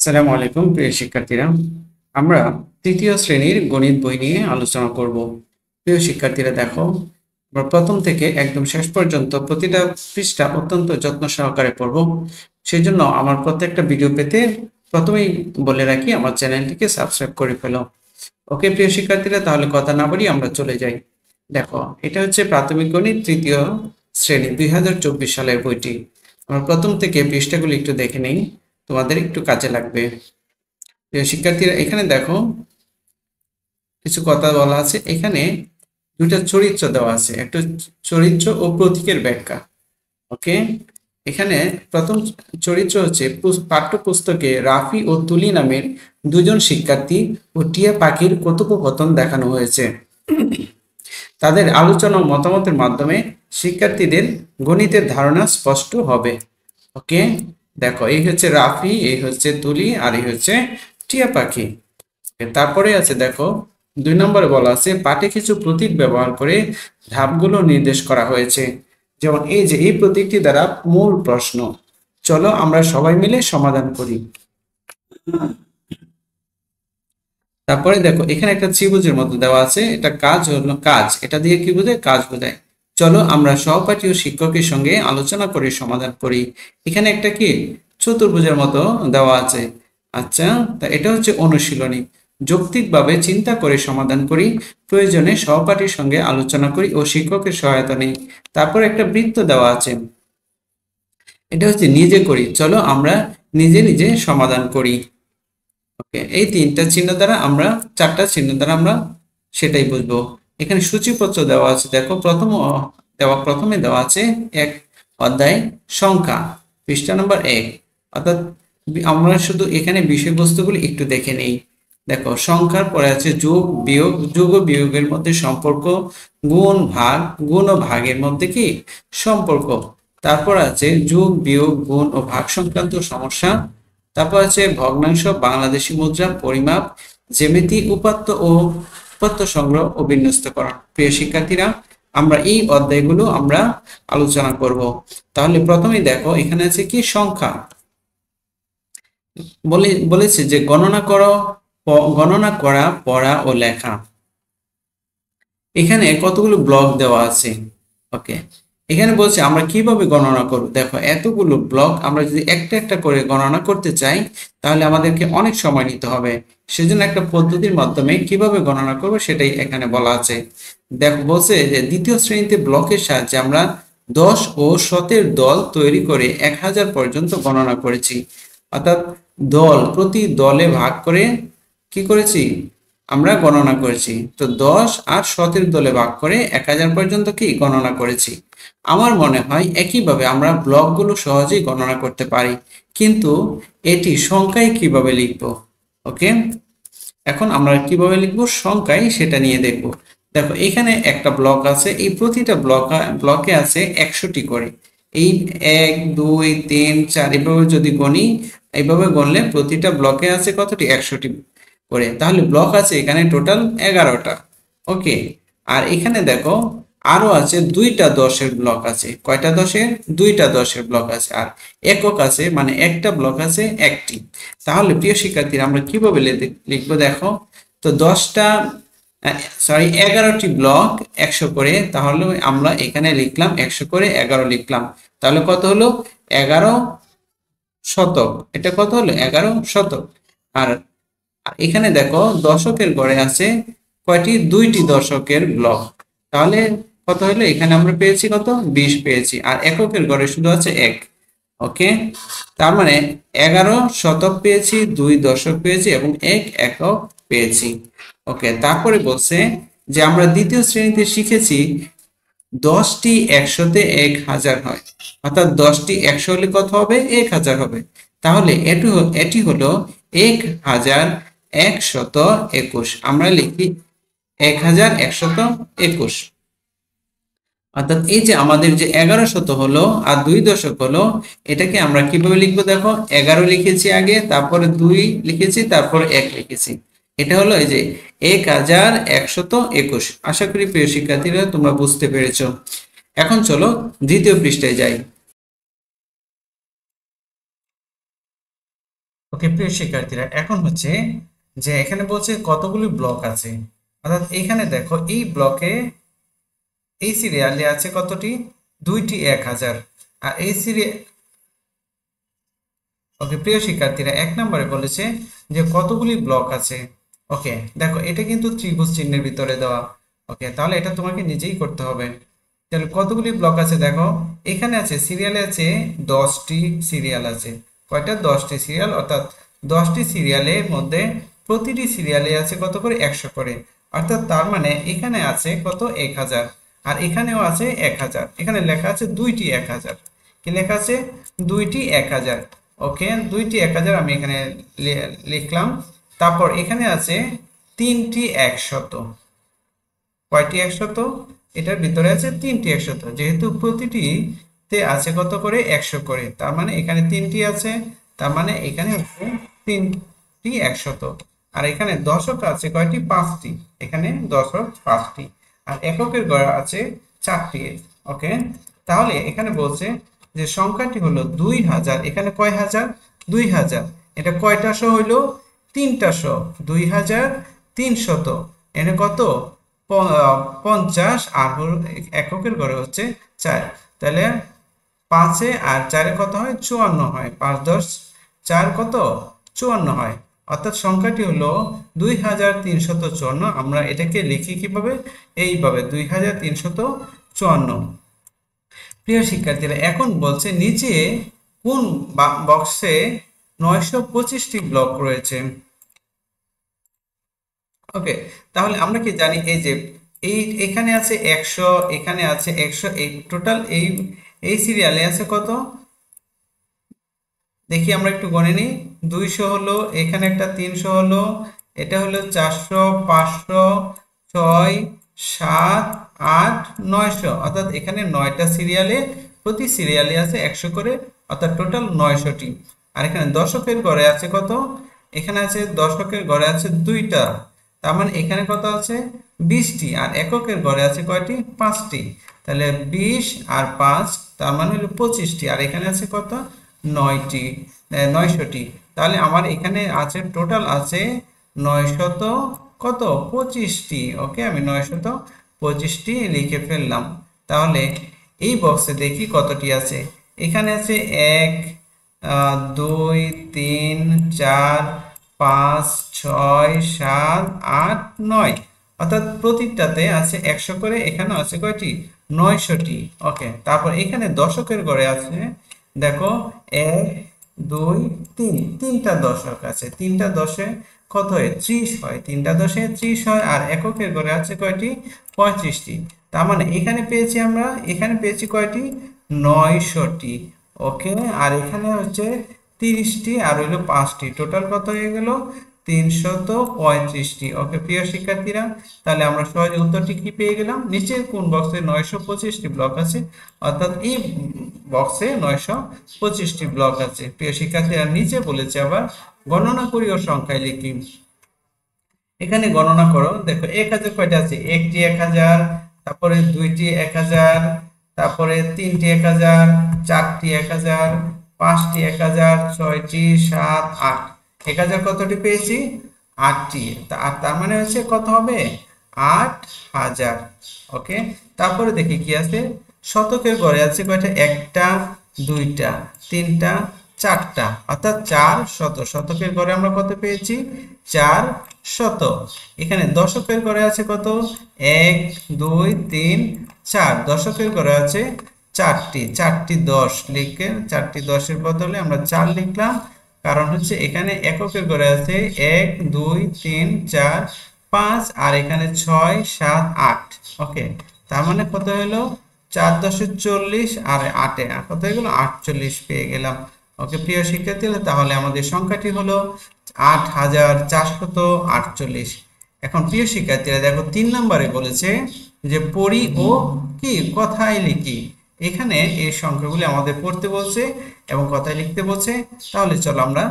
আসসালামু আলাইকুম প্রিয় শিক্ষার্থীরা। আমরা তৃতীয় শ্রেণীর গণিত বই নিয়ে আলোচনা করব। প্রিয় শিক্ষার্থীরা দেখো, আমরা প্রথম থেকে একদম শেষ পর্যন্ত প্রতিটা পৃষ্ঠা অত্যন্ত যত্ন সহকারে পড়ব। সেজন্য আমার প্রত্যেকটা ভিডিও পেতে প্রথমেই বলে রাখি, আমার চ্যানেলটিকে সাবস্ক্রাইব করে ফেলো। ওকে প্রিয় শিক্ষার্থীরা, তাহলে কথা না বলি আমরা চলে যাই। দেখো, এটা হচ্ছে প্রাথমিক গণিত তৃতীয় শ্রেণী 2024 সালের বইটি। আমরা প্রথম থেকে পৃষ্ঠাগুলি একটু দেখে নেই, তোমাদের একটু কাজে লাগবে। প্রিয় শিক্ষার্থীরা, এখানে দেখো কিছু কথা বলা আছে। এখানে দুইটা চরিত্র দেওয়া আছে, একটা চরিত্র ও প্রতীকের ব্যাখ্যা। ওকে, এখানে প্রথম চরিত্র হচ্ছে পাঠ্যপুস্তকে রাফি ও তুলি নামের দুজন শিক্ষার্থী ও টিয়া পাখির কথোপকথন দেখানো হয়েছে। তাদের আলোচনা ও মতামতের মাধ্যমে শিক্ষার্থীদের গণিতের ধারণা স্পষ্ট হবে। ওকে, দেখো এই হচ্ছে রাফি, এই হচ্ছে তুলি, আর এই হচ্ছে টিয়া পাখি। তারপরে আছে দেখো 2 নম্বরে বলা আছে পাঠে কিছু প্রতীক ব্যবহার করে ধাপগুলো নির্দেশ করা হয়েছে। যেমন এই যে এই প্রতীকটি দ্বারা মূল প্রশ্ন, চলো আমরা সবাই মিলে সমাধান করি। তারপরে দেখো এখানে একটা ত্রিভুজের মতো দেওয়া আছে, এটা কাজ হলো কাজ, এটা দিয়ে কি বোঝায়? কাজ বোঝায়। চলো আমরা সহপাঠী ও শিক্ষকের সঙ্গে আলোচনা করে সমাধান করি। এখানে একটা কি চতুর্ভুজের মতো দেওয়া আছে। আচ্ছা, তা এটা হচ্ছে অনুশীলনী। যৌক্তিকভাবে চিন্তা করে সমাধান করি, প্রয়োজনে সহপাঠীর সঙ্গে আলোচনা করি ও শিক্ষকের সহায়তা নেই। তারপর একটা বৃত্ত দেওয়া আছে, এটা হচ্ছে নিজে করি, চলো আমরা নিজে নিজে সমাধান করি। ওকে, এই তিনটা চিহ্ন দ্বারা আমরা, চারটা চিহ্ন দ্বারা আমরা সেটাই বুঝবো। এখানে সূচিপত্র দেওয়া আছে, দেখো প্রথমে দেওয়া আছে এক অধ্যায় সংখ্যা, পৃষ্ঠা নম্বর 1। অর্থাৎ আমরা শুধু এখানে বিষয়বস্তুগুলি একটু দেখে নেই। দেখো সংখ্যার পরে আছে যোগ বিয়োগ, যোগ ও বিয়োগের মধ্যে সম্পর্ক, গুণ ভাগ, গুণ ও ভাগের মধ্যে কি সম্পর্ক। তারপর আছে যোগ বিয়োগ গুণ ও ভাগ সংক্রান্ত সমস্যা। তারপর আছে ভগ্নাংশ, বাংলাদেশি মুদ্রা, পরিমাপ, জ্যামিতি, উপাত্ত ও উপাত্ত সংগ্রহ ও বিন্যস্তকরণ। প্রিয় শিক্ষার্থীরা, আমরা এই অধ্যায়গুলো আমরা আলোচনা করব। তাহলে প্রথমেই দেখো এখানে আছে কি সংখ্যা, বলেছে যে গণনা করো, গণনা করা, পড়া ও লেখা। এখানে কতগুলো ব্লক দেওয়া আছে। ওকে, এখানে বলছে আমরা কিভাবে গণনা করব। দেখো এতগুলো ব্লক আমরা যদি একটা একটা করে গণনা করতে চাই তাহলে আমাদেরকে অনেক সময় নিতে হবে। সেজন্য একটা পদ্ধতির মাধ্যমে কিভাবে গণনা করব সেটাই এখানে বলা আছে। দেখো বলছে যে দ্বিতীয় শ্রেণীতে ব্লকের সাহায্যে আমরা 10 ও শতের দল তৈরি করে 1000 পর্যন্ত গণনা করেছি। অর্থাৎ দল, প্রতি দলে ভাগ করে কি করেছি আমরা গণনা করেছি। তো 10 আর 17 দলে ভাগ করে 1000 পর্যন্ত কি গণনা করেছি। আমার মনে হয় একইভাবে আমরা ব্লকগুলো সহজেই গণনা করতে পারি, কিন্তু এটি সংখ্যায় কিভাবে লিখব। ওকে, এখন আমরা কিভাবে লিখব সংখ্যায় সেটা নিয়ে দেখব। দেখো এখানে একটা ব্লক আছে, এই প্রতিটা ব্লকে আছে 100টি করে। এই 1 2 3 4 এভাবে যদি গণি, এইভাবে গণলে প্রতিটা ব্লকে আছে কতটি? 100টি করে। তাহলে ব্লক আছে এখানে টোটাল 11টা। ওকে, আর এখানে দেখো আরো আছে 2টা 10-এর ব্লক আছে। কয়টা 10-এর? 2টা 10-এর ব্লক আছে। আর একক আছে, মানে একটা ব্লক আছে একটি। তাহলে প্রিয় শিক্ষার্থীরা আমরা কিভাবে লিখবো দেখো, তো 11টি ব্লক 100 করে, তাহলে আমরা এখানে লিখলাম 100 করে 11 লিখলাম। তাহলে কত হলো? 11 শতক। এটা কত হলো? 11 শতক। আর এখানে দেখো দশকের ঘরে আছে কয়টি? 2টি দশকের ব্লক। তাহলে কত হলো? এখানে আমরা পেয়েছি কত? 20 পেয়েছি। আর এককের ঘরে শুধু আছে 1। ওকে, তার মানে 11 শতক পেয়েছি, 2 দশক পেয়েছি এবং 1 একক পেয়েছি। ওকে, তারপরে বলছে যে আমরা দ্বিতীয় শ্রেণীতে শিখেছি 10টি 100-তে 1000 হয়। অর্থাৎ 10টি 100 হলে কত হবে? 1000 হবে। তাহলে এটি হলো 1121। আমরা লিখি 1121। অর্থাৎ এই যে আমাদের যে 1100 হলো আর 2 দশক হলো, এটাকে আমরা কিভাবে লিখবো দেখো, 11 লিখেছি আগে, তারপরে 2 লিখেছি, তারপরে 1 লিখেছি। এটা হলো এই যে 1121। আশা করি প্রিয় শিক্ষার্থীরা তোমরা বুঝতে পেরেছো। এখন চলো দ্বিতীয় পৃষ্ঠায় যাই। ওকে প্রিয় শিক্ষার্থীরা, এখন হচ্ছে যে এখানে বলছে কতগুলি ব্লক আছে, অর্থাৎ এখানে দেখো এই ব্লকে এই সিরিয়ালে আছে কতটি, দুইটি 1000। আর এই সিরিয়াল, ওকে প্রিয় শিক্ষার্থীরা, 1 নম্বরে বলেছে যে কতগুলি ব্লক আছে। ওকে দেখো এটা কিন্তু ত্রিভুজ চিহ্নের ভিতরে দেওয়া। ওকে তাহলে এটা তোমাকে নিজেই করতে হবে। তাহলে কতগুলি ব্লক আছে দেখো, এখানে আছে সিরিয়ালে আছে 10টি সিরিয়াল আছে। কয়টা? 10টি সিরিয়াল, অর্থাৎ 10টি সিরিয়ালের মধ্যে প্রতিটি সিরিয়ালে আছে কত করে, 100 করে। অর্থাৎ তার মানে এখানে আছে কত, 1000। আর এখানেও আছে 1000। এখানে লেখা আছে দুইটি 1000। কি লেখা আছে? দুইটি 1000। ওকে দুইটি 1000 আমি এখানে লিখলাম। তারপর এখানে আছে তিনটি 100। কয়টি 100? এটার ভিতরে আছে তিনটি 100, যেহেতু প্রতিটিতে আছে কত করে, 100 করে, তার মানে এখানে তিনটি আছে, তার মানে এখানে হচ্ছে তিনটি 100। আর এখানে দশক আছে কয়টি, 5টি। এখানে দশক 5টি। আর এককের গড় আছে 4টি। ওকে তাহলে এখানে বলছে যে সংখ্যাটি হলো 2000। এখানে কয় হাজার? 2000। এটা কয়টা শো হইলো? 3টা শো। 2300। এনে কত? 50। আর এককের ঘরে হচ্ছে 4। তাহলে 5 আর 4 কত হয়? 54 হয়। 5 10 4 কত? 54 হয়। অর্থাৎ সংখ্যাটি হলো 2354। আমরা এটাকে লিখি কিভাবে? এইভাবে 2354। প্রিয় শিক্ষার্থীরা, এখন বলছে নিচে কোন বক্সে 925টি ব্লক রয়েছে। ওকে তাহলে আমরা কি জানি, এই যে এই এখানে আছে 100, এখানে আছে 100, এই টোটাল এই সিরিয়ালে আছে কত, দেখি আমরা একটু গণে নিই। 200 হলো, এখানে একটা 300 হলো, এটা হলো 400, 500, 6, 7, 8, 900। অর্থাৎ এখানে 9টা সিরিয়ালে, প্রতি সিরিয়ালে আছে 100 করে, অর্থাৎ টোটাল 900টি। আর এখানে দশকের ঘরে আছে কত? এখানে আছে দশকের ঘরে আছে 2টা, তার মানে এখানে কত আছে? 20টি। আর এককের ঘরে আছে কয়টি? 5টি। তাহলে 20 আর 5, তার মানে হলো 25টি। আর এখানে আছে কত? 900টি। তাহলে আমার এখানে আছে টোটাল আছে 900 কত, 25টি। ওকে আমি 925টি লিখে ফেললাম। তাহলে এই বক্সে দেখি কতটি আছে। এখানে আছে 1 2 3 4 5 6 7 8 9। অর্থাৎ প্রতিটাতে আছে 100 করে, এখানে আছে কয়টি? 900টি। ওকে তারপর এখানে দশকের ঘরে আছে দেখো 1 2 3, 3টা দশক আছে। 3টা দশে কত হয়? 30 হয়। 3টা দশে 30 হয়। আর এককের ঘরে আছে কয়টি? 35টি। তার মানে এখানে পেয়েছি আমরা, এখানে পেয়েছি কয়টি? 900টি। ওকে আর এখানে হচ্ছে 30টি আর হইলো 5টি, টোটাল কত হয়ে গেল? 335টি। ওকে প্রিয় শিক্ষার্থীরা, তাহলে আমরা সহজে উত্তরটি কি পেয়ে গেলাম? নিচের কোন বক্সে 925টি ব্লক আছে? অর্থাৎ এই বক্সে 925টি ব্লক আছে। প্রিয় শিক্ষার্থীরা, নিচে বলেছে আবার গণনা করি ও সংখ্যায় লিখি। এখানে গণনা করো। দেখো 1000 কয়টা আছে? একটি 1000, তারপরে দুইটি 1000, তারপরে তিনটি 1000, চারটি 1000, পাঁচটি 1000, 6টি, 7 8। 1000 কতটি পেয়েছি? 8টি। আর তার মানে হচ্ছে কত হবে? 8000। ওকে তারপরে দেখি কি আছে। শতকের ঘরে আছে কয়টা? একটা, দুইটা, তিনটা, 4টা, অর্থাৎ 400। শতকের ঘরে আমরা কত পেয়েছি? 400। এখানে দশকের ঘরে আছে কত? 1 2 3 4। দশকের ঘরে আছে 4টি। 4টি 10 লিখে 4টি 10-এর বদলে আমরা 4 লিখলাম, কারণ হচ্ছে এখানে এককের ঘরে আছে 1 2 3 4 5, আর এখানে 6 7 8। ওকে তার মানে কত হলো? 4 10 40 আর 8 এ কত হয়ে গেল? 48 পেয়ে গেলাম। ওকে প্রিয় শিক্ষার্থী, তাহলে আমাদের সংখ্যাটি হলো 8448। এখন প্রিয় শিক্ষার্থীরা দেখো 3 নম্বরে বলেছে যে পড়ি ও কি কথায় লিখি। এখানে এই সংখ্যাগুলি আমাদের পড়তে বলছে এবং কথায় লিখতে বলছে। তাহলে চলো আমরা,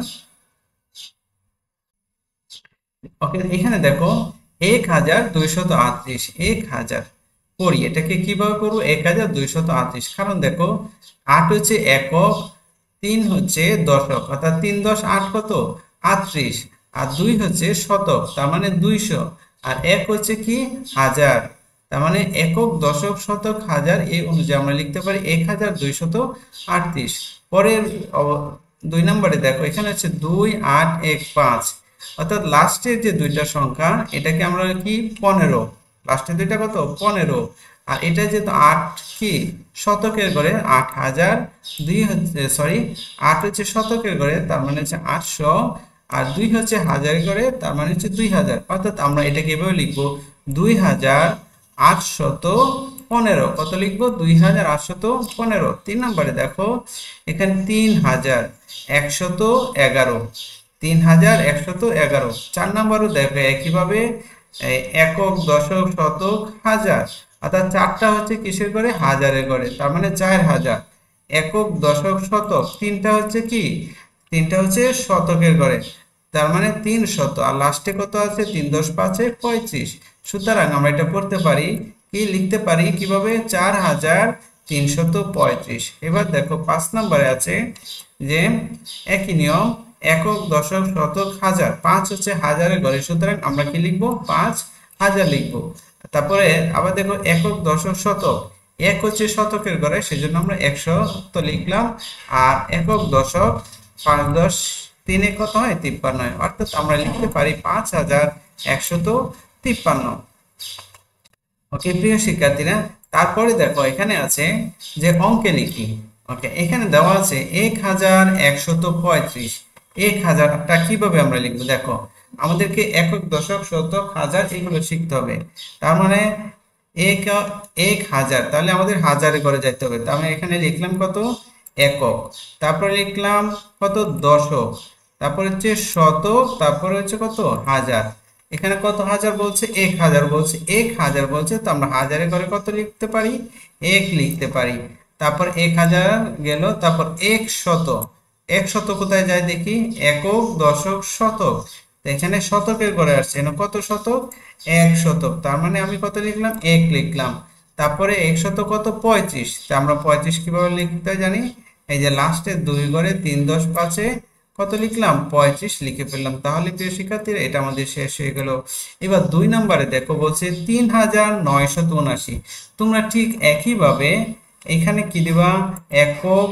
ওকে এখানে দেখো 1238। 1000 পড়ি, এটাকে কিভাবে করবো? 1238, কারণ দেখো 8 হচ্ছে একক, 3 হচ্ছে দশক, অর্থাৎ 3 10 8 কত 38, আর 2 হচ্ছে শতক, তার মানে 200, আর 1 হচ্ছে কি হাজার, তার মানে একক দশক শতক হাজার, এই অনুযায়ী আমরা লিখতে পারি 1238। পরের 2 নম্বরে দেখো এখানে হচ্ছে 2 8 1 5, অর্থাৎ লাস্টের যে দুইটা সংখ্যা এটাকে আমরা কি 15, লাস্টের দুইটা কত 15, আর এটা যেহেতু 8 কি শতকের ঘরে 8000, 2 হচ্ছে সরি 8 হচ্ছে শতকের ঘরে, তার মানে হচ্ছে 800, আর 2 হচ্ছে হাজারের ঘরে, তার মানে হচ্ছে 2000, অর্থাৎ আমরা এটাকে এভাবে লিখবো 2815। কত লিখবো 2815। 3 নম্বরে দেখো এখানে 3111, 3111। 4 নম্বরও দেখো একইভাবে একক দশক শতক হাজার, অর্থাৎ 4টা হচ্ছে কিসের ঘরে হাজারের ঘরে, তার মানে 4000। একক দশক শতক 3টা হচ্ছে কি 3টা হচ্ছে শতকের ঘরে, তার মানে 300, আর লাস্টে কত আছে 3 10 5 35। সুতরাং আমরা এটা পড়তে পারি কি লিখতে পারি কিভাবে 4335। এবার দেখো 5 নম্বরে আছে যে একই নিয়ম একক দশক শতক হাজার, 5 হচ্ছে হাজারের ঘরে, সুতরাং আমরা কি লিখবো 5000 লিখবো। তারপরে আবার দেখো একক দশক শতক, 1 হচ্ছে শতকের ঘরে, সেজন্য আমরা 100 তো লিখলাম, আর একক দশক 5 10 3 কত হয় 53 হয়, অর্থাৎ আমরা লিখতে পারি 5153। ওকে প্রিয় শিক্ষার্থীরা, তারপরে দেখো এখানে আছে যে অঙ্কে লিখি। ওকে এখানে দেওয়া আছে 1135। 1000টা কিভাবে আমরা লিখবো, দেখো আমাদেরকে একক দশক শতক হাজার এগুলো শিখতে হবে, তার মানে 1000, তাহলে আমাদের হাজারে করে যেতে হবে, তার মানে এখানে লিখলাম কত একক, তারপরে লিখলাম কত দশক, তারপরে হচ্ছে শতক, তারপরে হচ্ছে কত হাজার। এখানে কত হাজার বলছে 1000 বলছে, 1000 বলছে, তো আমরা হাজারে করে কত লিখতে পারি 1 লিখতে পারি। তারপর 1000 গেল, তারপর 100, 100 কোথায় যায় দেখি একক দশক শতক, তো এখানে শতকের ঘরে আসছে, এখানে কত শতক 1 শতক, তার মানে আমি কত লিখলাম 1 লিখলাম। তারপরে 100 কত 35, তা আমরা 35 কিভাবে লিখতে জানি, এই যে লাস্টে 2 ঘরে 3 10 5 কত লিখলাম 35 লিখে ফেললাম। তাহলে প্রিয় শিক্ষার্থীরা এটা আমাদের শেষ হয়ে গেল। এবার 2 নম্বরে দেখো বলছে 3979। তোমরা ঠিক একইভাবে এখানে কি দিবা একক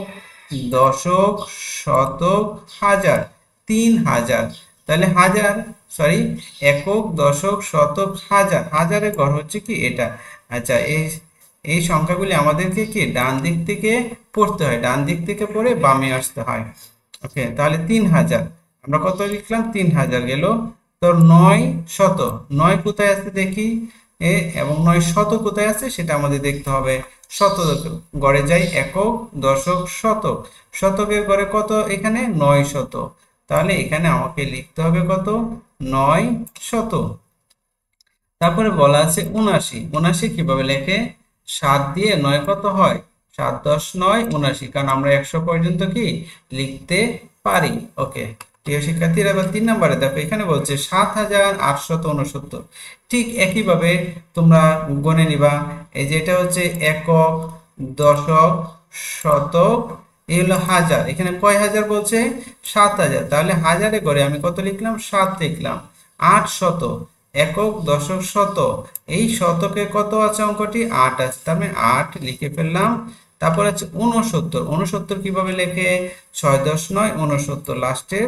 দশক শতক হাজার 3000, তাহলে হাজার সরি একক দশক শতক হাজার, হাজারের ঘর হচ্ছে কি এটা। আচ্ছা এই সংখ্যাগুলি আমাদেরকে কি ডান দিক থেকে পড়তে হয়, ডান দিক থেকে পড়ে বামে আসতে হয়। ওকে তাহলে 3000 আমরা কত লিখলাম 3000 গেল, তো 900, 9 কোথায় আছে দেখি এবং 900 কোথায় আছে সেটা আমাদের দেখতে হবে। শতক গড়ে যাই একক দশক শতক, শতকের গড়ে কত এখানে 900, তাহলে এখানে আমাকে লিখতে হবে কত 900। তারপরে বলা আছে 79। 79 কিভাবে লেখে 7 দিয়ে 9 কত হয় 7 10 9 79, কারণ আমরা 100 পর্যন্ত কি লিখতে পারি। ওকে প্রিয় শিক্ষার্থীরা, এবার 3 নম্বরে দেখো এখানে বলছে 7869। ঠিক একইভাবে তোমরা গণে নিবা, এই যে এটা হচ্ছে একক দশক শতক, এই হলো হাজার, এখানে কয় হাজার বলছে 7000, তাহলে হাজারে করে আমি কত লিখলাম 7 লিখলাম। 800 একক দশক শত, এই শতকে কত আছে অঙ্কটি 8 আছে, তার মানে 8 লিখে ফেললাম। তারপর আছে 69। 69 কিভাবে লেখে 6 10 9 69, লাস্টের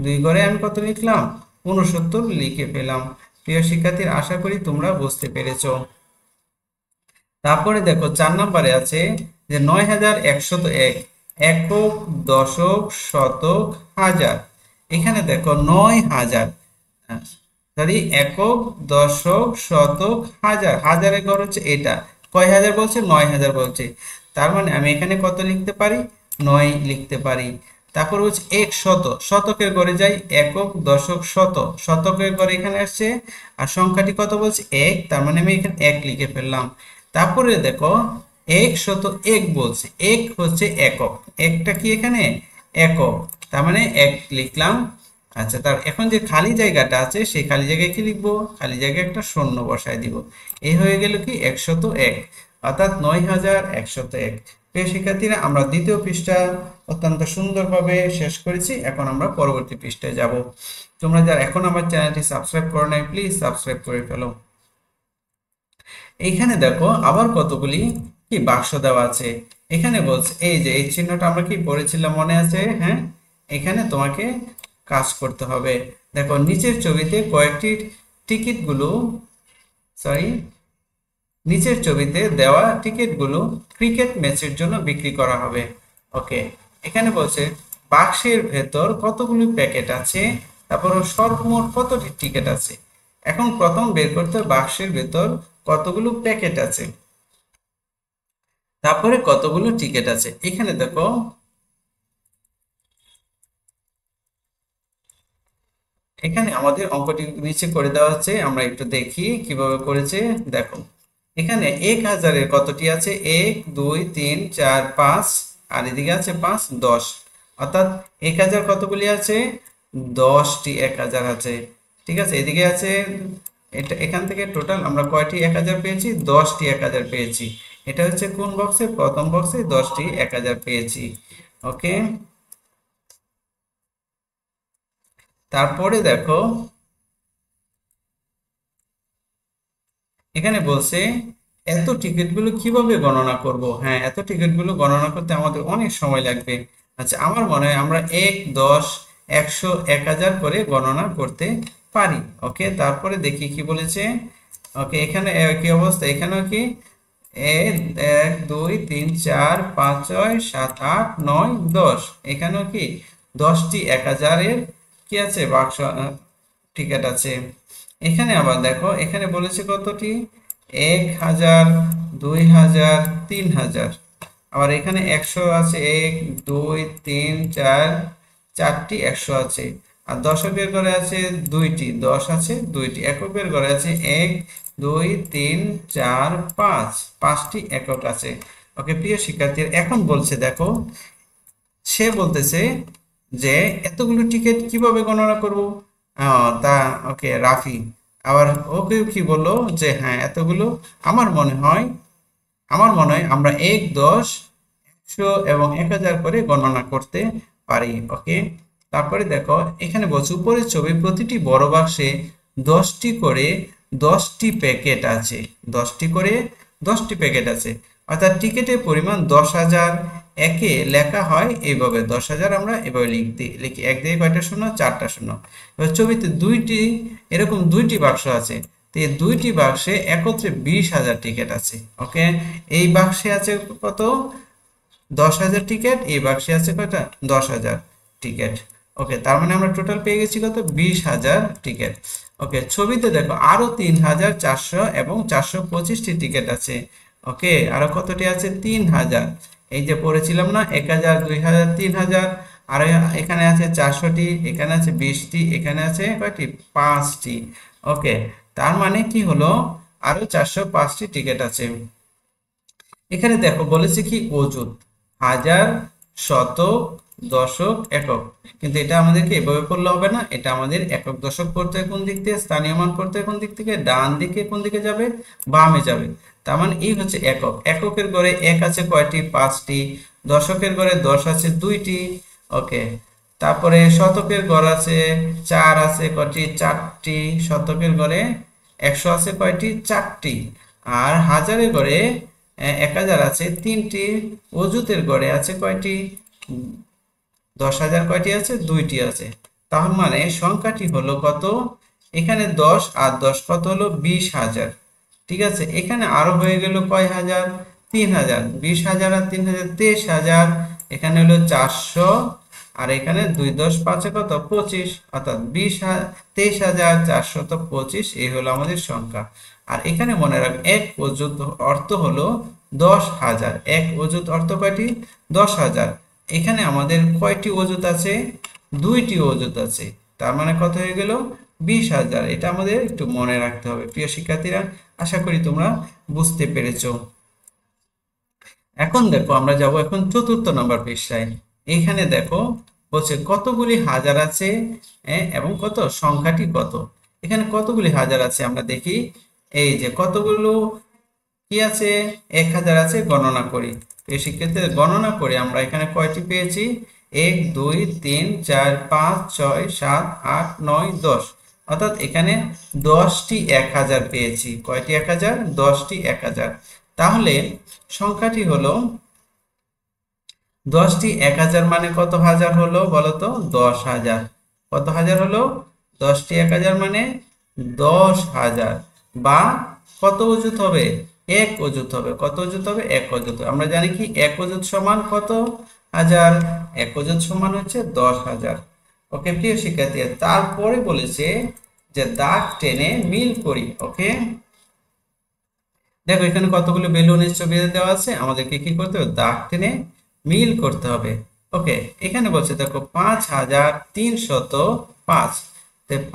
2 ঘরে আমি কত লিখলাম 69 লিখে পেলাম। প্রিয় শিক্ষার্থীর আশা করি তোমরা বুঝতে পেরেছো। তারপরে দেখো 4 নম্বরে আছে যে 9101, একক দশক শতক হাজার। এখানে দেখো 9000, সরি একক দশক শতক হাজার, হাজারের ঘর হচ্ছে এটা, কয় হাজার বলছে 9000 বলছে, তার মানে আমি এখানে কত লিখতে পারি 9 লিখতে পারি। তারপর হচ্ছে 100, শতকের ঘরে যাই একক দশক শত, শতকের ঘরে এখানে আসছে, আর সংখ্যাটি কত বলছে 1, তার মানে আমি এখানে 1 লিখে ফেললাম। তারপরে দেখো 101 বলছে, 1 হচ্ছে একক, একটা কি এখানে একক, তার মানে 1 লিখলাম। আচ্ছা তার এখন যে খালি জায়গাটা আছে সেই খালি জায়গায় কি লিখবো, খালি জায়গায় একটা শূন্য বসায় দিব, এই হয়ে গেল কি 101, অর্থাৎ 9101। প্রিয় শিক্ষার্থীরা, আমরা দ্বিতীয় পৃষ্ঠা অত্যন্ত সুন্দরভাবে শেষ করেছি। এখন আমরা পরবর্তী পৃষ্ঠায় যাব। তোমরা যারা এখন আমার চ্যানেলটি সাবস্ক্রাইব করো নাই, প্লিজ সাবস্ক্রাইব করে ফেলো। এইখানে দেখো আবার কতগুলি কি বাক্স দেওয়া আছে। এখানে বলছে এই যে এই চিহ্নটা আমরা কি পড়েছিলাম মনে আছে? হ্যাঁ, এখানে তোমাকে কাজ করতে হবে। দেখো নিচের ছবিতে কয়েকটি টিকিটগুলো নিচের ছবিতে দেওয়া টিকিটগুলো ক্রিকেট ম্যাচের জন্য বিক্রি করা হবে। ওকে, এখানে বলছে বাক্সের ভেতর কতগুলো প্যাকেট আছে, তারপর সর্বমোট কতটি টিকিট আছে। এখন প্রথম বের করতে হবে বাক্সের ভেতর কতগুলো প্যাকেট আছে, তারপরে কতগুলো টিকিট আছে। এখানে দেখো এখানে আমাদের অঙ্কটি নিচে করে দেওয়া আছে, আমরা একটু দেখি কিভাবে করেছে। দেখো এখানে 1000-এর কতটি আছে? 1 2 3 4 5, আর এদিকে আছে 5 10, অর্থাৎ 1000 কতগুলি আছে? 10টি 1000 আছে। ঠিক আছে, এদিকে আছে এটা, এখান থেকে টোটাল আমরা কয়টি 1000 পেয়েছি? 10টি 1000 পেয়েছি। এটা হচ্ছে কোন বক্সে? প্রথম বক্সে 10টি 1000 পেয়েছি। ওকে, তারপরে দেখো এখানে বলছে এত টিকিটগুলো কিভাবে গণনা করব। হ্যাঁ, এত টিকিটগুলো গণনা করতে আমাদের অনেক সময় লাগবে। আচ্ছা, আমার মনে হয় আমরা 1 10 100 1000 করে গণনা করতে পারি। ওকে, তারপরে দেখি কি বলেছে। ওকে, এখানে কি অবস্থা? এখানেও কি 1 2 3 4 5 6 7 8 9 10, এখানেও কি 10টি 1000-এর কি আছে? বাক্স টিকিট আছে। এখানে আবার দেখো এখানে বলেছে কতটি? 1000 2000 3000, আবার এখানে 100 আছে, 1 2 3 4 4টি 100 আছে। আর দশকের ঘরে আছে 2টি, 10 আছে 2টি। এককের ঘরে আছে 1 2 3 4 5, 5টি একক আছে। ওকে প্রিয় শিক্ষার্থীরা, এখন বলছে দেখো সে বলতেছে যে এতগুলো টিকিট কিভাবে গণনা করব। তা ওকে রাফি আবার ওকে কি বললো যে হ্যাঁ এতগুলো আমার মনে হয় আমরা 1 10 100 এবং 1000 করে গণনা করতে পারি। ওকে, তারপরে দেখো এখানে বলছে উপরের ছবি প্রতিটি বড় বাক্সে 10টি করে 10টি প্যাকেট আছে, 10টি করে 10টি প্যাকেট আছে, অর্থাৎ টিকিটের পরিমাণ 10,000। একে লেখা হয় এইভাবে, 10,000 আমরা এভাবে লিখি 1 দিয়ে কয়টা শূন্য? 4টা শূন্য। এবার ছবিতে এরকম দুইটি বাক্স আছে, তো এই দুইটি বাক্সে একত্রে 20,000 টিকিট আছে। ওকে, এই বাক্সে আছে কত? 10,000 টিকিট। এই বাক্সে আছে কয়টা? 10,000 টিকিট। ওকে, তার মানে আমরা টোটাল পেয়ে গেছি কত? 20,000 টিকিট। ওকে, ছবিতে দেখো আরো 3,400 এবং 425টি টিকিট আছে। ওকে, আরো কতটি আছে? 3,000। এই যে পড়েছিলাম না, 1,000 2,000 3,000, আর এখানে আছে 400টি, এখানে আছে 20টি, এখানে আছে কয়টি? 5টি। ওকে, তার মানে কি হলো? আরো 405টি টিকিট আছে। এখানে দেখো বলেছে কি অযুত, হাজার, শতক, দশক, একক। কিন্তু এটা আমাদেরকে এভাবে পড়লে হবে না, এটা আমাদের একক দশক পড়তে হয় কোন দিক থেকে? স্থানীয় মান পড়তে হয় কোন দিক থেকে? ডান দিকে। কোন দিকে যাবে? বামে যাবে। তার মানে এই হচ্ছে একক। এককের ঘরে 1 আছে কয়টি? 5টি। দশকের ঘরে 10 আছে 2টি। ওকে, তারপরে শতকের ঘর আছে 4 আছে কয়টি? 4টি। শতকের ঘরে 100 আছে কয়টি? 4টি। আর হাজারের ঘরে 1000 আছে 3টি। অযুতের ঘরে আছে কয়টি? 10,000 কয়টি আছে? 2টি আছে। তার মানে সংখ্যাটি হলো কত? এখানে 10 আর 10 কত হলো? 20,000। ঠিক আছে, এখানে আরো হয়ে গেল কয় হাজার? 3,000। 20,000 আর 3,000 23,000। এখানে হলো 400, আর এখানে 2 10 5 কত? 25, অর্থাৎ 23,425। এই হলো আমাদের সংখ্যা। আর এখানে মনে রাখ এক অযুত অর্থ হলো 10,000। এক অযুত অর্থ কয়টি? 10,000। এখানে আমাদের কয়টি অযুত আছে? 2টি অযুত আছে। তার মানে কত হয়ে গেল? 20,000। এটা আমাদের একটু মনে রাখতে হবে প্রিয় শিক্ষার্থীরা। আশা করি তোমরা বুঝতে পেরেছো। এখন দেখো আমরা যাব এখন চতুর্থ নম্বর পৃষ্ঠায়। এখানে দেখো বলছে কতগুলি হাজার আছে এবং কত সংখ্যাটি কত। এখানে কতগুলি হাজার আছে আমরা দেখি। এই যে কতগুলো কি আছে 1000 আছে, গণনা করি। এই শিক্ষার্থীদের গণনা করে আমরা এখানে কয়টি পেয়েছি? 1 2 3 4 5 6 7 8 9 10, অর্থাৎ এখানে 10টি 1000 পেয়েছি। কয়টি 1000? 10টি 1000। তাহলে সংখ্যাটি হলো 10টি 1000 মানে কত হাজার হলো বলো তো? 10,000। কত হাজার হলো? 10টি 1000 মানে 10,000। বা কত অযুত হবে? 1 অযুত হবে। কত অযুত হবে? 1 অযুত। আমরা জানি কি 1 অযুত সমান কত হাজার? 1 অযুত সমান হচ্ছে 10,000। ওকে প্রিয় শিক্ষার্থী, তারপরে বলেছে যে দাগ টেনে মিল করি। ওকে, দেখো এখানে কতগুলো বেলুনের ছবি দেওয়া আছে, আমাদেরকে কি করতে হবে? দাগ টেনে মিল করতে হবে। ওকে, এখানে বলছে দেখো 5,305।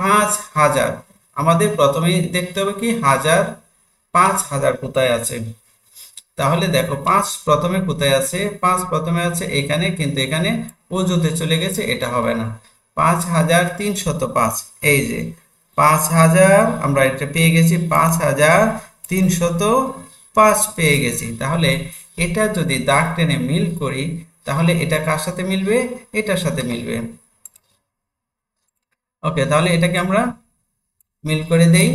5,000 আমাদের প্রথমেই দেখতে হবে কি হাজার, 5,000 কোথায় আছে। তাহলে দেখো 5 প্রথমে কোথায় আছে? 5 প্রথমে আছে এখানে, কিন্তু এখানে অযুতে চলে গেছে, এটা হবে না। 5,305, এই যে 5,000 আমরা এটা পেয়ে গেছি, 5,305 পেয়ে গেছি। তাহলে এটা যদি দাগ টেনে মিল করি, তাহলে এটা কার সাথে মিলবে? এটার সাথে মিলবে। ওকে, তাহলে এটাকে আমরা মিল করে দেই।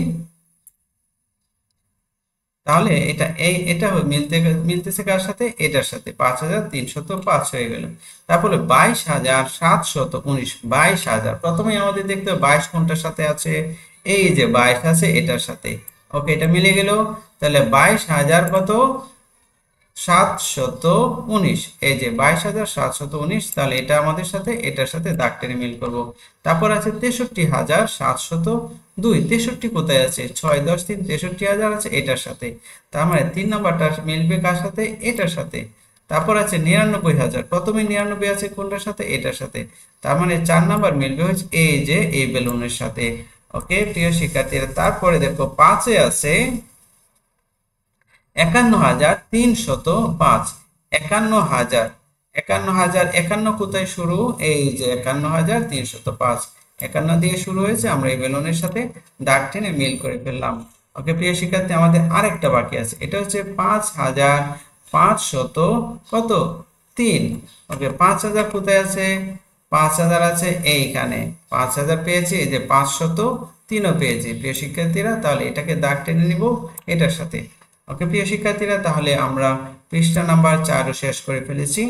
তাহলে এটা মিলতেছে কার সাথে? এটার সাথে। 5,305 হয়ে গেল। তারপরে 22,719। 22,000 প্রথমে আমাদের দেখতে হবে 22 কোনটার সাথে আছে? এই যে 22 আছে এটার সাথে। ওকে, এটা মিলে গেল। তাহলে 22,000 কত? 719। এই যে 22,719, তাহলে এটা আমাদের সাথে এটার সাথে দাগ টেনে মিল করব। তারপর আছে 63,702। 63 কোথায় আছে? 6 10 3, 63,000 আছে এটার সাথে। তার মানে 3 নাম্বারটা মিলবে কার সাথে? এটার সাথে। তারপর আছে 99,000, প্রথমে 99 আছে কোনটার সাথে? এটার সাথে। তার মানে 4 নাম্বার মিলবে হচ্ছে এই যে এই বেলুনের সাথে। ওকে প্রিয় শিক্ষার্থীরা, তারপরে দেখো 5-এ আছে 51,305। 51,000, 51,000, 51 কোথায় শুরু? এই যে 51,305, 51 দিয়ে শুরু হয়েছে, আমরা এই বেলুনের সাথে দাগ টেনে মিল করে ফেললাম। ওকে প্রিয় শিক্ষার্থী, আমাদের আরেকটা বাকি আছে, এটা হচ্ছে 5,500 কত? 3। ওকে, 5,000 কোথায় আছে? 5,000 আছে এইখানে। 5,000 পেয়েছি, এই যে 503ও পেয়েছি প্রিয় শিক্ষার্থীরা। তাহলে এটাকে দাগ টেনে নিব এটার সাথে। ওকে প্রিয় শিক্ষার্থীরা, তাহলে আমরা পৃষ্ঠা নাম্বার 4 শেষ করে ফেলেছি।